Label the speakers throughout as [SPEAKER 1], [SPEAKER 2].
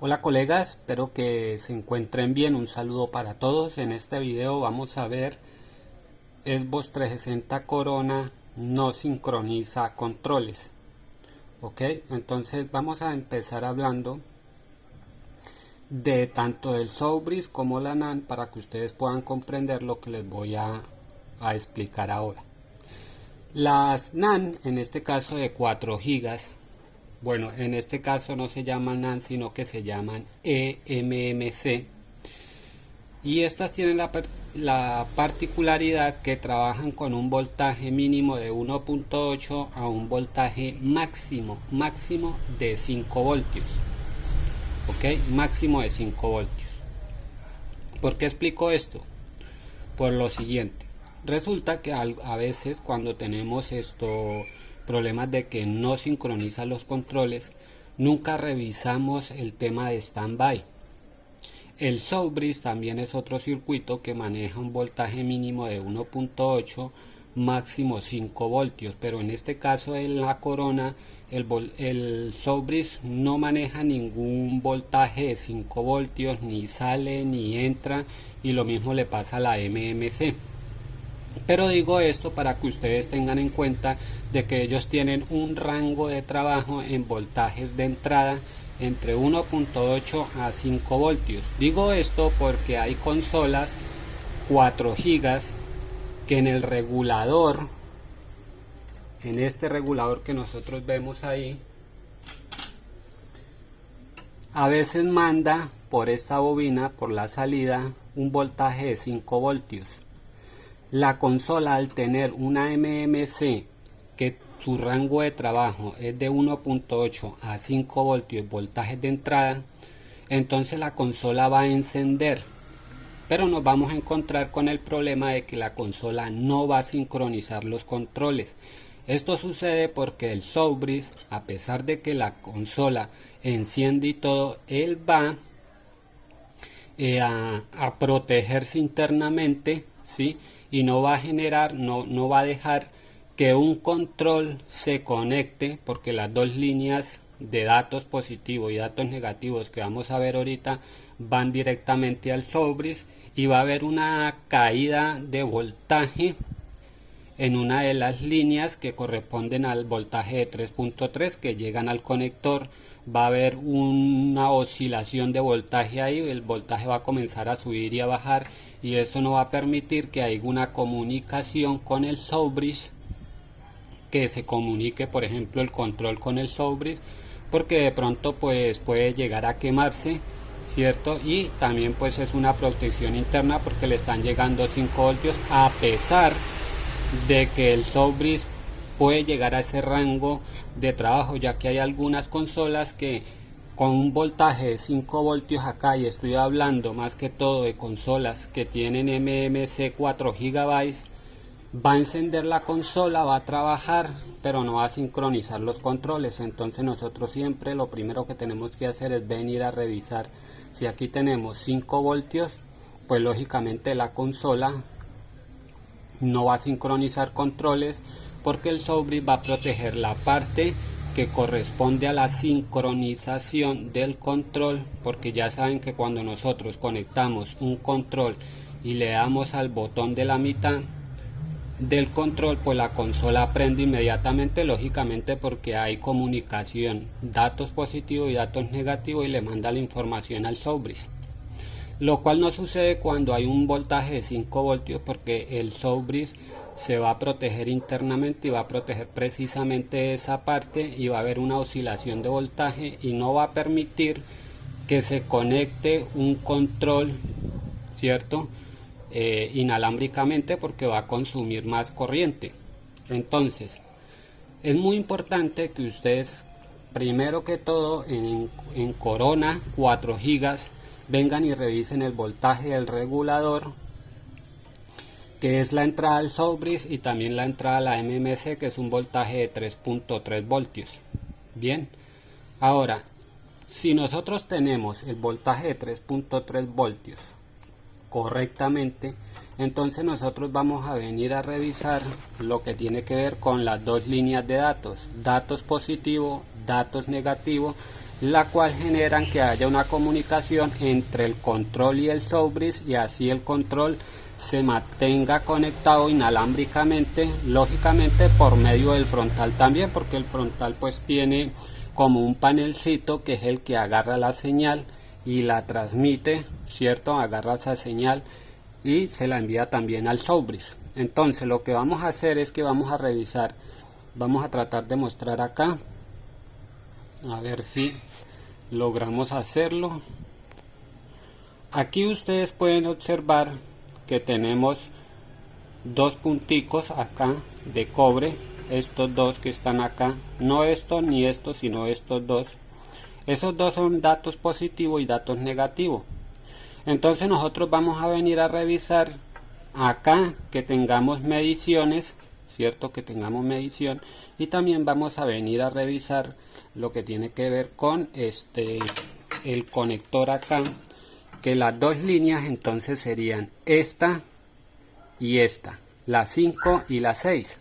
[SPEAKER 1] Hola colegas, espero que se encuentren bien. Un saludo para todos. En este video vamos a ver Xbox 360 Corona no sincroniza controles. Ok, entonces vamos a empezar hablando de tanto el Soubreeze como la NAND para que ustedes puedan comprender lo que les voy a explicar ahora. Las NAND, en este caso de 4 gigas. Bueno, en este caso no se llaman NAND, sino que se llaman eMMC. Y estas tienen la particularidad que trabajan con un voltaje mínimo de 1.8 a un voltaje máximo de 5 voltios. ¿Ok? Máximo de 5 voltios. ¿Por qué explico esto? Por lo siguiente. Resulta que a veces cuando tenemos problemas de que no sincronizan los controles, nunca revisamos el tema de standby. El Soubreeze también es otro circuito que maneja un voltaje mínimo de 1.8, máximo 5 voltios, pero en este caso en la Corona el Soubreeze no maneja ningún voltaje de 5 voltios, ni sale ni entra, y lo mismo le pasa a la MMC. Pero digo esto para que ustedes tengan en cuenta de que ellos tienen un rango de trabajo en voltajes de entrada entre 1.8 a 5 voltios. Digo esto porque hay consolas 4 gigas que en el regulador, en este regulador que nosotros vemos ahí, a veces manda por esta bobina, por la salida, un voltaje de 5 voltios. La consola, al tener una MMC que su rango de trabajo es de 1.8 a 5 voltios voltajes de entrada, entonces la consola va a encender, pero nos vamos a encontrar con el problema de que la consola no va a sincronizar los controles. Esto sucede porque el Soubreeze, a pesar de que la consola enciende y todo, él va a protegerse internamente, ¿sí? Y no va a generar, no va a dejar que un control se conecte, porque las dos líneas de datos positivos y datos negativos que vamos a ver ahorita van directamente al Soubreeze, y va a haber una caída de voltaje en una de las líneas que corresponden al voltaje de 3.3 que llegan al conector. Va a haber una oscilación de voltaje ahí, el voltaje va a comenzar a subir y a bajar, y eso no va a permitir que haya una comunicación con el Soubreeze, que se comunique por ejemplo el control con el Soubreeze, porque de pronto pues puede llegar a quemarse, cierto. Y también pues es una protección interna porque le están llegando 5 voltios, a pesar de que el Soubreeze puede llegar a ese rango de trabajo, ya que hay algunas consolas que con un voltaje de 5 voltios acá, y estoy hablando más que todo de consolas que tienen MMC 4 GB, va a encender la consola, va a trabajar, pero no va a sincronizar los controles. Entonces nosotros siempre lo primero que tenemos que hacer es venir a revisar si aquí tenemos 5 voltios, pues lógicamente la consola no va a sincronizar controles, porque el Soubreeze va a proteger la parte que corresponde a la sincronización del control, porque ya saben que cuando nosotros conectamos un control y le damos al botón de la mitad del control, pues la consola prende inmediatamente, lógicamente porque hay comunicación, datos positivos y datos negativos, y le manda la información al Soubreeze. Lo cual no sucede cuando hay un voltaje de 5 voltios, porque el Soubreeze se va a proteger internamente y va a proteger precisamente esa parte, y va a haber una oscilación de voltaje y no va a permitir que se conecte un control, ¿cierto? Inalámbricamente, porque va a consumir más corriente. Entonces es muy importante que ustedes, primero que todo, en Corona 4 gigas, vengan y revisen el voltaje del regulador, que es la entrada al Soubreeze, y también la entrada a la MMC, que es un voltaje de 3.3 voltios. Bien, ahora, si nosotros tenemos el voltaje de 3.3 voltios correctamente, entonces nosotros vamos a venir a revisar lo que tiene que ver con las dos líneas de datos, datos positivos, datos negativos, la cual generan que haya una comunicación entre el control y el Soubris, y así el control se mantenga conectado inalámbricamente, lógicamente por medio del frontal también, porque el frontal pues tiene como un panelcito que es el que agarra la señal y la transmite, ¿cierto? Agarra esa señal y se la envía también al Soubris. Entonces lo que vamos a hacer es que vamos a revisar, vamos a tratar de mostrar acá, a ver si logramos hacerlo. Aquí ustedes pueden observar que tenemos dos punticos acá de cobre, estos dos que están acá, no estos ni estos, sino estos dos. Esos dos son datos positivos y datos negativos. Entonces nosotros vamos a venir a revisar acá que tengamos mediciones, cierto, que tengamos medición, y también vamos a venir a revisar lo que tiene que ver con el conector acá, que las dos líneas entonces serían esta y esta, la 5 y la 6,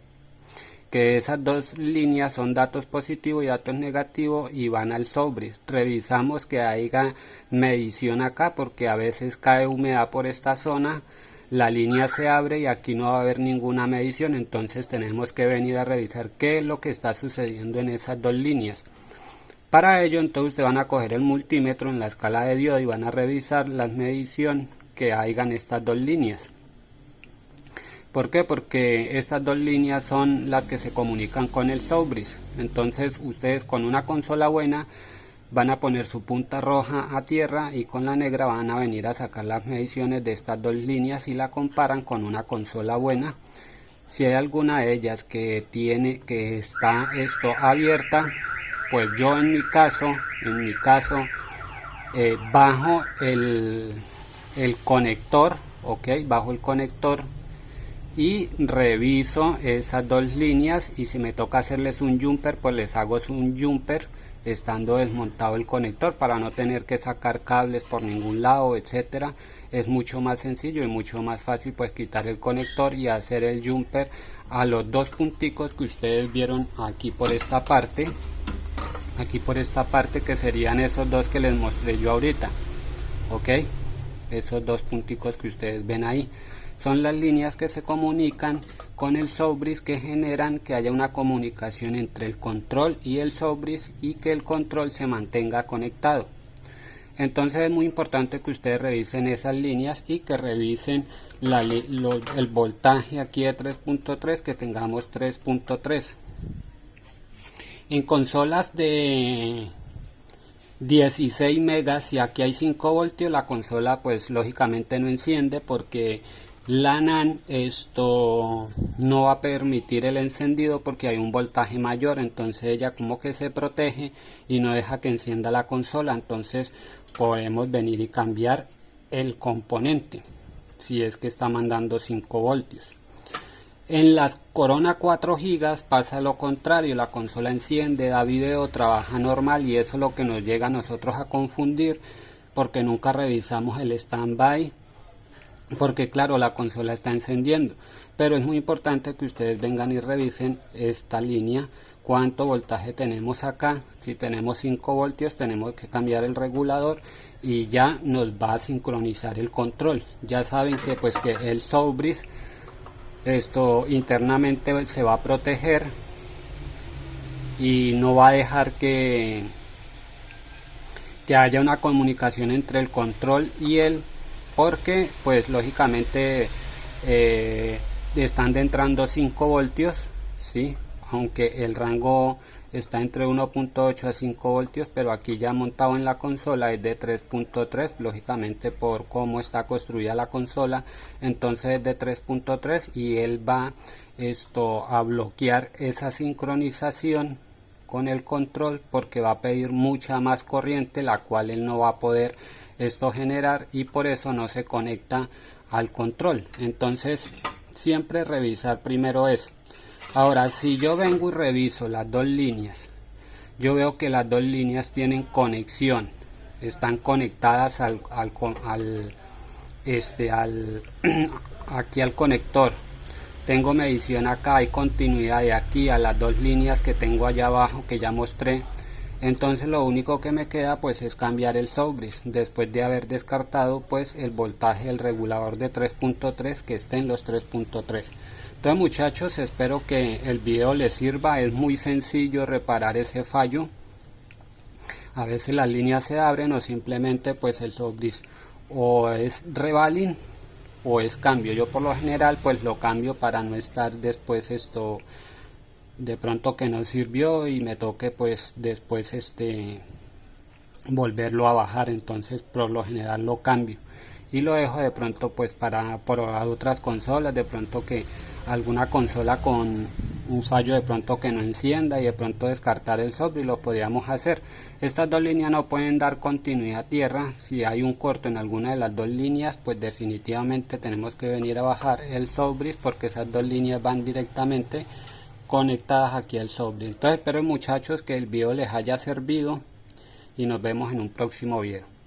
[SPEAKER 1] que esas dos líneas son datos positivos y datos negativos y van al Soubris. Revisamos que haya medición acá porque a veces cae humedad por esta zona, la línea se abre y aquí no va a haber ninguna medición, entonces tenemos que venir a revisar qué es lo que está sucediendo en esas dos líneas. Para ello entonces ustedes van a coger el multímetro en la escala de diodo y van a revisar la medición que hayan estas dos líneas. ¿Por qué? Porque estas dos líneas son las que se comunican con el Soubris. Entonces ustedes con una consola buena van a poner su punta roja a tierra y con la negra van a venir a sacar las mediciones de estas dos líneas y la comparan con una consola buena. Si hay alguna de ellas que está esto abierta, pues yo en mi caso bajo el conector, ok, bajo el conector y reviso esas dos líneas, y si me toca hacerles un jumper pues les hago un jumper estando desmontado el conector para no tener que sacar cables por ningún lado, etcétera. Es mucho más sencillo y mucho más fácil pues quitar el conector y hacer el jumper a los dos punticos que ustedes vieron aquí por esta parte, que serían esos dos que les mostré yo ahorita, ok. Esos dos punticos que ustedes ven ahí son las líneas que se comunican con el Soubris, que generan que haya una comunicación entre el control y el Soubris y que el control se mantenga conectado. Entonces es muy importante que ustedes revisen esas líneas y que revisen el voltaje aquí de 3.3, que tengamos 3.3. En consolas de 16 megas, si aquí hay 5 voltios, la consola pues lógicamente no enciende porque la NAND no va a permitir el encendido porque hay un voltaje mayor, entonces ella como que se protege y no deja que encienda la consola. Entonces podemos venir y cambiar el componente si es que está mandando 5 voltios. En las Corona 4 GB pasa lo contrario, la consola enciende, da video, trabaja normal, y eso es lo que nos llega a nosotros a confundir porque nunca revisamos el standby, porque claro, la consola está encendiendo. Pero es muy importante que ustedes vengan y revisen esta línea, cuánto voltaje tenemos acá. Si tenemos 5 voltios tenemos que cambiar el regulador y ya nos va a sincronizar el control. Ya saben que pues que el Soubris internamente se va a proteger y no va a dejar que haya una comunicación entre el control y él, porque pues lógicamente están entrando 5 voltios, ¿sí? Aunque el rango está entre 1.8 a 5 voltios, pero aquí ya montado en la consola es de 3.3, lógicamente por cómo está construida la consola, entonces es de 3.3 y él va a bloquear esa sincronización con el control porque va a pedir mucha más corriente, la cual él no va a poder generar, y por eso no se conecta al control. Entonces siempre revisar primero eso. Ahora, si yo vengo y reviso las dos líneas, yo veo que las dos líneas tienen conexión, están conectadas aquí al conector. Tengo medición acá, hay continuidad de aquí a las dos líneas que tengo allá abajo que ya mostré. Entonces lo único que me queda pues es cambiar el Soubris después de haber descartado pues el voltaje del regulador de 3.3 que esté en los 3.3. Entonces muchachos, espero que el video les sirva. Es muy sencillo reparar ese fallo. A veces las líneas se abren o simplemente pues el Soubris o es revaling o es cambio. Yo por lo general pues lo cambio para no estar después de pronto que no sirvió y me toque pues después volverlo a bajar. Entonces por lo general lo cambio y lo dejo de pronto pues para probar otras consolas, de pronto que alguna consola con un fallo de pronto que no encienda y de pronto descartar el Soubris, lo podríamos hacer. Estas dos líneas no pueden dar continuidad a tierra. Si hay un corto en alguna de las dos líneas pues definitivamente tenemos que venir a bajar el Soubris porque esas dos líneas van directamente conectadas aquí al Soubris. Entonces espero muchachos que el video les haya servido y nos vemos en un próximo video.